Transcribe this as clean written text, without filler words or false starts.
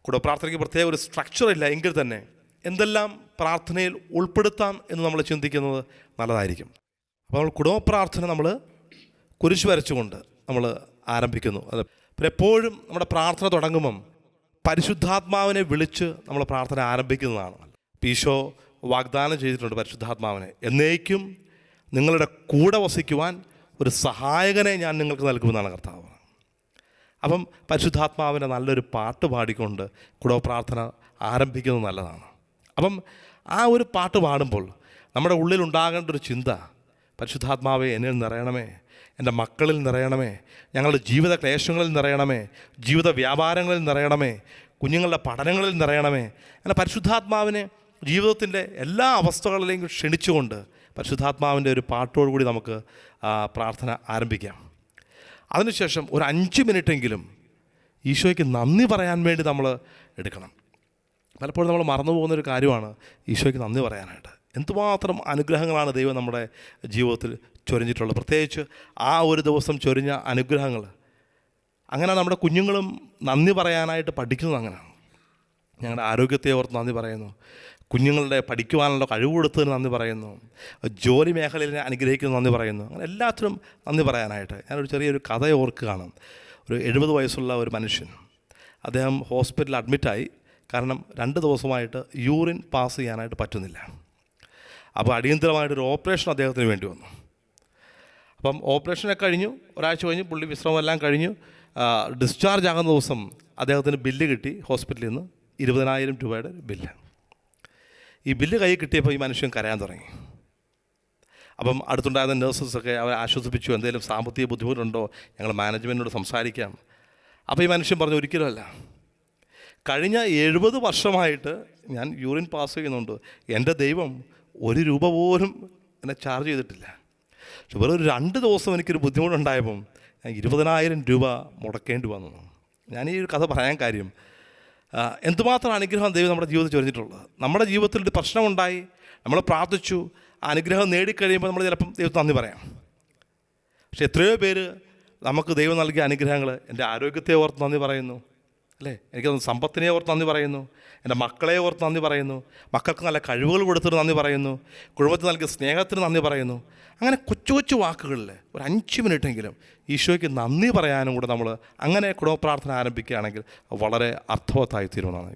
കുടുംബ പ്രാർത്ഥനയ്ക്ക് പ്രത്യേക ഒരു സ്ട്രക്ചർ ഇല്ല എങ്കിൽ തന്നെ എന്തെല്ലാം പ്രാർത്ഥനയിൽ ഉൾപ്പെടുത്താം എന്ന് നമ്മൾ ചിന്തിക്കുന്നത് നല്ലതായിരിക്കും. അപ്പോൾ നമ്മൾ കുടുംബ പ്രാർത്ഥന നമ്മൾ കുരിശ് വരച്ചുകൊണ്ട് നമ്മൾ ആരംഭിക്കുന്നു. അത് പിന്നെ എപ്പോഴും നമ്മുടെ പ്രാർത്ഥന തുടങ്ങുമ്പം പരിശുദ്ധാത്മാവിനെ വിളിച്ച് നമ്മൾ പ്രാർത്ഥന ആരംഭിക്കുന്നതാണ്. ഈശോ വാഗ്ദാനം ചെയ്തിട്ടുണ്ട് പരിശുദ്ധാത്മാവിനെ, എന്നേക്കും നിങ്ങളുടെ കൂടെ വസിക്കുവാൻ ഒരു സഹായകനെ ഞാൻ നിങ്ങൾക്ക് നൽകുമെന്നാണ് കർത്താവ്. അപ്പം പരിശുദ്ധാത്മാവിനെ നല്ലൊരു പാട്ട് പാടിക്കൊണ്ട് കുടുംബ പ്രാർത്ഥന ആരംഭിക്കുന്നത് നല്ലതാണ്. അപ്പം ആ ഒരു പാട്ട് പാടുമ്പോൾ നമ്മുടെ ഉള്ളിൽ ഉണ്ടാകേണ്ട ഒരു ചിന്ത, പരിശുദ്ധാത്മാവെ എന്നിൽ നിറയണമേ, എൻ്റെ മക്കളിൽ നിറയണമേ, ഞങ്ങളുടെ ജീവിത ക്ലേശങ്ങളിൽ നിറയണമേ, ജീവിത വ്യാപാരങ്ങളിൽ നിറയണമേ, കുഞ്ഞുങ്ങളുടെ പഠനങ്ങളിൽ നിറയണമേ. അങ്ങനെ പരിശുദ്ധാത്മാവിനെ ജീവിതത്തിൻ്റെ എല്ലാ അവസ്ഥകളിലേക്കും ക്ഷണിച്ചുകൊണ്ട് പരിശുദ്ധാത്മാവിൻ്റെ ഒരു പാട്ടോടുകൂടി നമുക്ക് പ്രാർത്ഥന ആരംഭിക്കാം. അതിനുശേഷം ഒരു 5 മിനിറ്റെങ്കിലും ഈശോയ്ക്ക് നന്ദി പറയാൻ വേണ്ടി നമ്മൾ എടുക്കണം. പലപ്പോഴും നമ്മൾ മറന്നു പോകുന്നൊരു കാര്യമാണ് ഈശോയ്ക്ക് നന്ദി പറയാനായിട്ട്. എന്തുമാത്രം അനുഗ്രഹങ്ങളാണ് ദൈവം നമ്മുടെ ജീവിതത്തിൽ ചൊരിഞ്ഞിട്ടുള്ളത്, പ്രത്യേകിച്ച് ആ ഒരു ദിവസം ചൊരിഞ്ഞ അനുഗ്രഹങ്ങൾ. അങ്ങനെ നമ്മുടെ കുഞ്ഞുങ്ങളും നന്ദി പറയാനായിട്ട് പഠിക്കുന്നത് അങ്ങനെയാണ്. ഞങ്ങളുടെ ആരോഗ്യത്തെ ഓർത്ത് നന്ദി പറയുന്നു, കുഞ്ഞുങ്ങളുടെ പഠിക്കുവാനുള്ള കഴിവ് കൊടുത്തതിന് നന്ദി പറയുന്നു, ജോലി മേഖലയിൽ അനുഗ്രഹിക്കുന്നത് നന്ദി പറയുന്നു. അങ്ങനെ എല്ലാത്തിനും നന്ദി പറയാനായിട്ട് ഞാനൊരു ചെറിയൊരു കഥ ഓർക്കുകയാണ്. ഒരു 70 വയസ്സുള്ള ഒരു മനുഷ്യൻ, അദ്ദേഹം ഹോസ്പിറ്റലിൽ അഡ്മിറ്റായി. കാരണം 2 ദിവസമായിട്ട് യൂറിൻ പാസ് ചെയ്യാനായിട്ട് പറ്റുന്നില്ല. അപ്പോൾ അടിയന്തരമായിട്ടൊരു ഓപ്പറേഷൻ അദ്ദേഹത്തിന് വേണ്ടി വന്നു. അപ്പം ഓപ്പറേഷനൊക്കെ കഴിഞ്ഞു, ഒരാഴ്ച കഴിഞ്ഞ് പുള്ളി വിശ്രമമെല്ലാം കഴിഞ്ഞു ഡിസ്ചാർജ് ആകുന്ന ദിവസം അദ്ദേഹത്തിന് ബില്ല് കിട്ടി. ഹോസ്പിറ്റലിൽ നിന്ന് 20,000 രൂപയുടെ ബില്ല്. ഈ ബില്ല് കയ്യിൽ കിട്ടിയപ്പോൾ ഈ മനുഷ്യൻ കരയാൻ തുടങ്ങി. അപ്പം അടുത്തുണ്ടായിരുന്ന നേഴ്സസൊക്കെ അവരെ ആശ്വസിപ്പിച്ചു, എന്തെങ്കിലും സാമ്പത്തിക ബുദ്ധിമുട്ടുണ്ടോ, ഞങ്ങൾ മാനേജ്മെൻറ്റിനോട് സംസാരിക്കാം. അപ്പോൾ ഈ മനുഷ്യൻ പറഞ്ഞു, ഒരിക്കലുമല്ല, കഴിഞ്ഞ 70 വർഷമായിട്ട് ഞാൻ യൂറിൻ പാസ് ചെയ്യുന്നുണ്ട്, എൻ്റെ ദൈവം 1 രൂപ പോലും എന്നെ ചാർജ് ചെയ്തിട്ടില്ല. പക്ഷെ വെറും ഒരു 2 ദിവസം എനിക്കൊരു ബുദ്ധിമുട്ടുണ്ടായപ്പം ഞാൻ 20,000 രൂപ മുടക്കേണ്ടി വന്നു. ഞാൻ ഈ ഒരു കഥ പറയാൻ കാര്യം, എന്തുമാത്രം അനുഗ്രഹം ദൈവം നമ്മുടെ ജീവിതത്തിൽ ചൊരിഞ്ഞിട്ടുള്ളത്. നമ്മുടെ ജീവിതത്തിൽ ഒരു പ്രശ്നമുണ്ടായി, നമ്മൾ പ്രാർത്ഥിച്ചു, ആ അനുഗ്രഹം നേടിക്കഴിയുമ്പോൾ നമ്മൾ ചിലപ്പം ദൈവത്തിന് നന്ദി പറയാം. പക്ഷെ എത്രയോ പേര് നമുക്ക് ദൈവം നൽകിയ അനുഗ്രഹങ്ങൾ, എൻ്റെ ആരോഗ്യത്തെ ഓർത്ത് നന്ദി പറയുന്നു, അല്ലേ, എനിക്ക് സമ്പത്തിനെ ഓർത്ത് നന്ദി പറയുന്നു, എൻ്റെ മക്കളെ ഓർത്ത് നന്ദി പറയുന്നു, മക്കൾക്ക് നല്ല കഴിവുകൾ കൊടുത്തിട്ട് നന്ദി പറയുന്നു, കുടുംബത്തിൽ നൽകിയ സ്നേഹത്തിന് നന്ദി പറയുന്നു. അങ്ങനെ കൊച്ചു കൊച്ചു വാക്കുകളിൽ ഒരു 5 മിനിറ്റെങ്കിലും ഈശോയ്ക്ക് നന്ദി പറയാനും കൂടെ നമ്മൾ അങ്ങനെ കുടുംബ പ്രാർത്ഥന ആരംഭിക്കുകയാണെങ്കിൽ വളരെ അർത്ഥവത്തായി തീരുമെന്നാണ്.